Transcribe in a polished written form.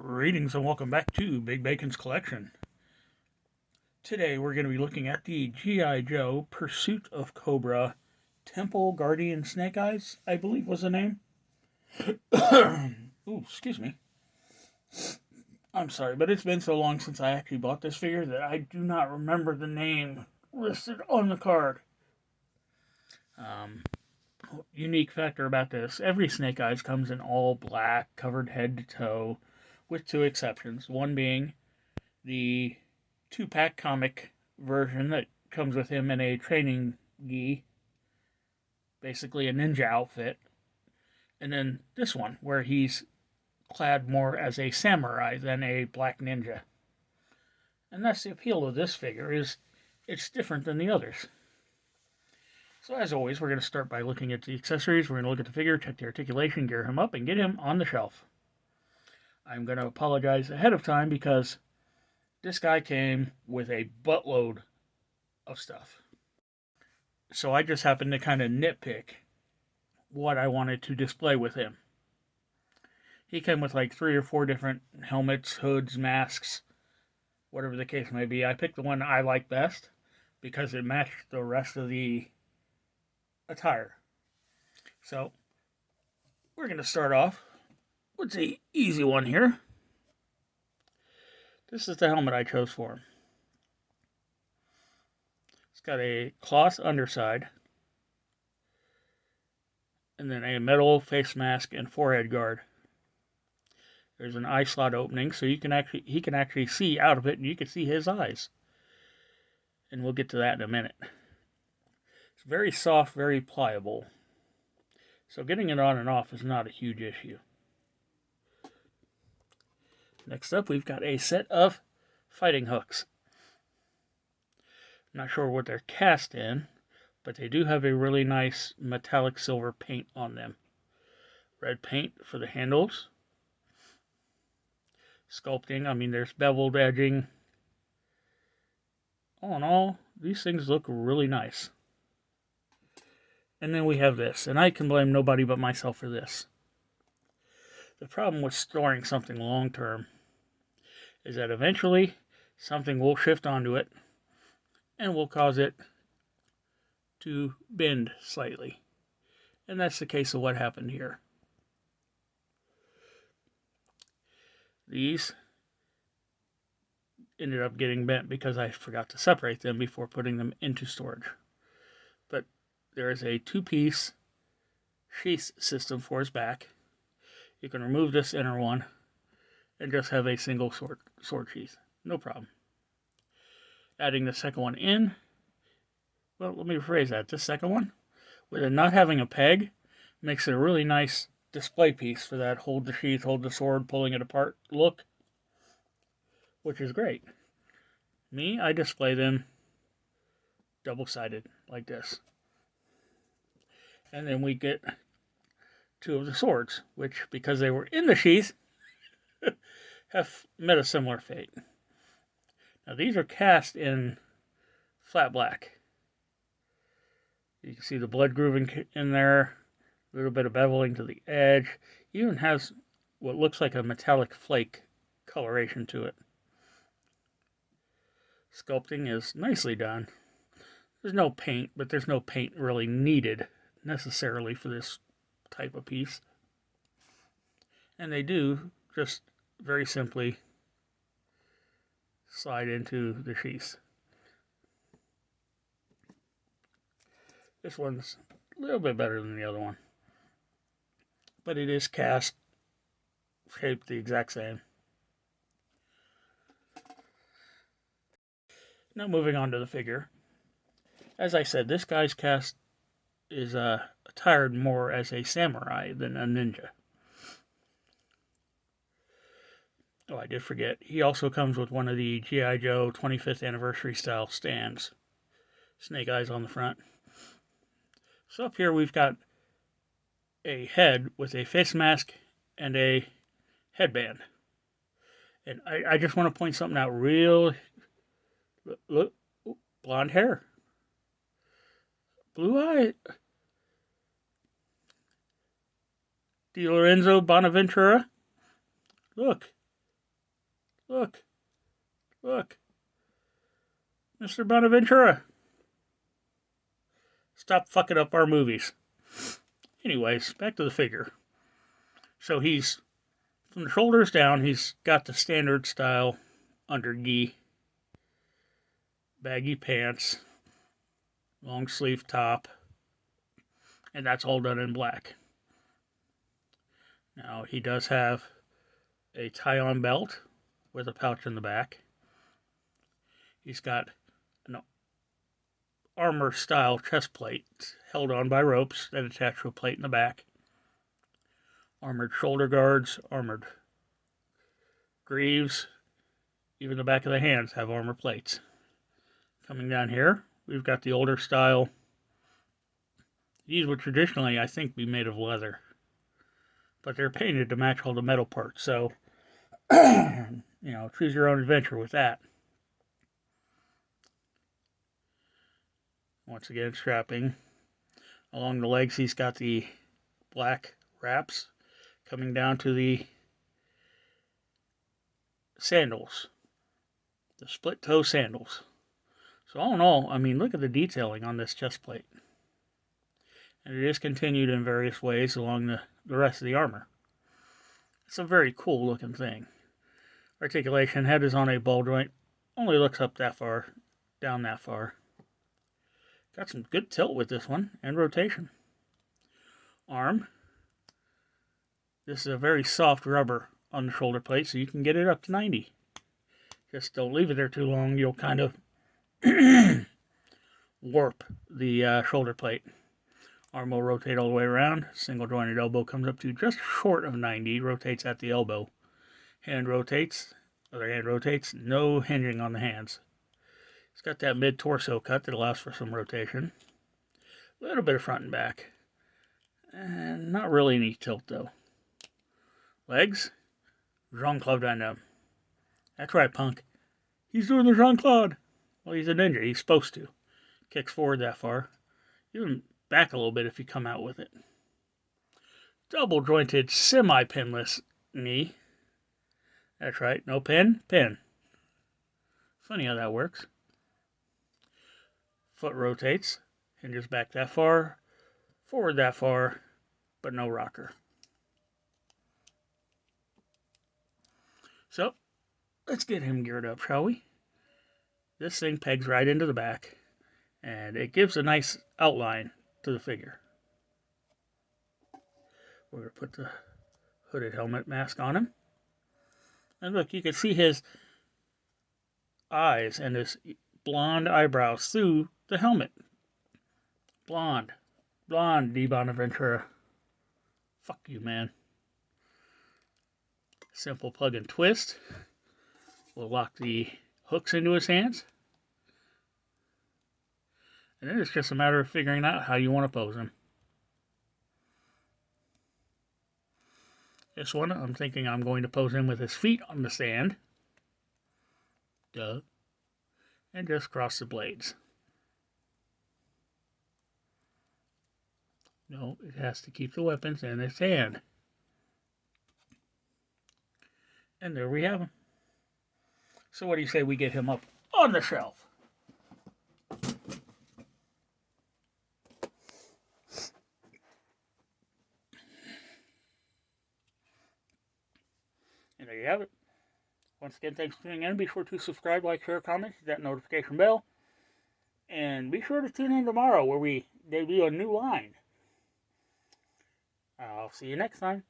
Greetings and welcome back to Big Bacon's Collection. Today we're going to be looking at the G.I. Joe Pursuit of Cobra Temple Guardian Snake Eyes, I believe was the name. Ooh, excuse me. I'm sorry, but it's been so long since I actually bought this figure that I do not remember the name listed on the card. Unique factor about this, every Snake Eyes comes in all black, covered head to toe, with two exceptions. One being the two-pack comic version that comes with him in a training gi, basically a ninja outfit. And then this one, where he's clad more as a samurai than a black ninja. And that's the appeal of this figure, is it's different than the others. So as always, we're going to start by looking at the accessories. We're going to look at the figure, check the articulation, gear him up, and get him on the shelf. I'm going to apologize ahead of time because this guy came with a buttload of stuff. So I just happened to kind of nitpick what I wanted to display with him. He came with like 3 or 4 different helmets, hoods, masks, whatever the case may be. I picked the one I like best because it matched the rest of the attire. So we're going to start off with the easy one here. This is the helmet I chose for him. It's got a cloth underside, and then a metal face mask and forehead guard. There's an eye slot opening, so he can actually see out of it, and you can see his eyes. And we'll get to that in a minute. It's very soft, very pliable. So getting it on and off is not a huge issue. Next up, we've got a set of fighting hooks. Not sure what they're cast in, but they do have a really nice metallic silver paint on them. Red paint for the handles. Sculpting, I mean, there's beveled edging. All in all, these things look really nice. And then we have this, and I can blame nobody but myself for this. The problem with storing something long term is that eventually something will shift onto it and will cause it to bend slightly. And that's the case of what happened here. These ended up getting bent because I forgot to separate them before putting them into storage. But there is a 2-piece sheath system for his back. You can remove this inner one and just have a single sword sheath. No problem. Adding the second one in, well, let me rephrase that. This second one, with it not having a peg, makes it a really nice display piece for that hold the sheath, hold the sword, pulling it apart look, which is great. Me, I display them double-sided like this. And then we get 2 of the swords, which, because they were in the sheath, have met a similar fate. Now these are cast in flat black. You can see the blood grooving in there, a little bit of beveling to the edge. Even has what looks like a metallic flake coloration to it. Sculpting is nicely done. There's no paint, but there's no paint really needed necessarily for this type of piece. And they do just very simply slide into the sheath. This one's a little bit better than the other one, but it is cast, shaped the exact same. Now moving on to the figure. As I said, this guy's cast is attired more as a samurai than a ninja. Oh, I did forget. He also comes with one of the G.I. Joe 25th anniversary style stands. Snake eyes on the front. So up here we've got a head with a face mask and a headband. And I just want to point something out real. Look, blonde hair. Blue eye. Di Lorenzo Bonaventura. Look, Look. Look. Mr. Bonaventura. Stop fucking up our movies. Anyways, back to the figure. So he's, from the shoulders down, he's got the standard style undergi, baggy pants, long sleeve top, and that's all done in black. Now, he does have a tie-on belt with a pouch in the back. He's got an armor-style chest plate held on by ropes that attach to a plate in the back. Armored shoulder guards, armored greaves, even the back of the hands have armor plates. Coming down here, we've got the older style. These would traditionally, I think, be made of leather, but they're painted to match all the metal parts, so, choose your own adventure with that. Once again, strapping. Along the legs, he's got the black wraps coming down to the sandals, the split toe sandals. So all in all, I mean, look at the detailing on this chest plate. And it is continued in various ways along the rest of the armor. It's a very cool looking thing. Articulation, head is on a ball joint, only looks up that far, down that far. Got some good tilt with this one, and rotation. Arm. This is a very soft rubber on the shoulder plate, so you can get it up to 90. Just don't leave it there too long, you'll kind of warp the shoulder plate. Arm will rotate all the way around. Single jointed elbow comes up to just short of 90, rotates at the elbow. Hand rotates, other hand rotates, no hinging on the hands. It's got that mid-torso cut that allows for some rotation. A little bit of front and back. And not really any tilt, though. Legs, Jean-Claude Van Damme. That's right, punk. He's doing the Jean-Claude. Well, he's a ninja. He's supposed to. Kicks forward that far. Even back a little bit if you come out with it. Double-jointed, semi-pinless knee. That's right. No pin, pin. Funny how that works. Foot rotates, hinges back that far, forward that far, but no rocker. So, let's get him geared up, shall we? This thing pegs right into the back, and it gives a nice outline to the figure. We're going to put the hooded helmet mask on him. And look, you can see his eyes and his blonde eyebrows through the helmet. Blonde. Blonde, D. Bonaventura. Fuck you, man. Simple plug and twist. We'll lock the hooks into his hands. And then it's just a matter of figuring out how you want to pose him. This one, I'm thinking I'm going to pose him with his feet on the stand. Duh. And just cross the blades. No, it has to keep the weapons in its hand. And there we have him. So what do you say we get him up on the shelf? And there you have it. Once again, thanks for tuning in. Be sure to subscribe, like, share, comment, hit that notification bell. And be sure to tune in tomorrow where we debut a new line. I'll see you next time.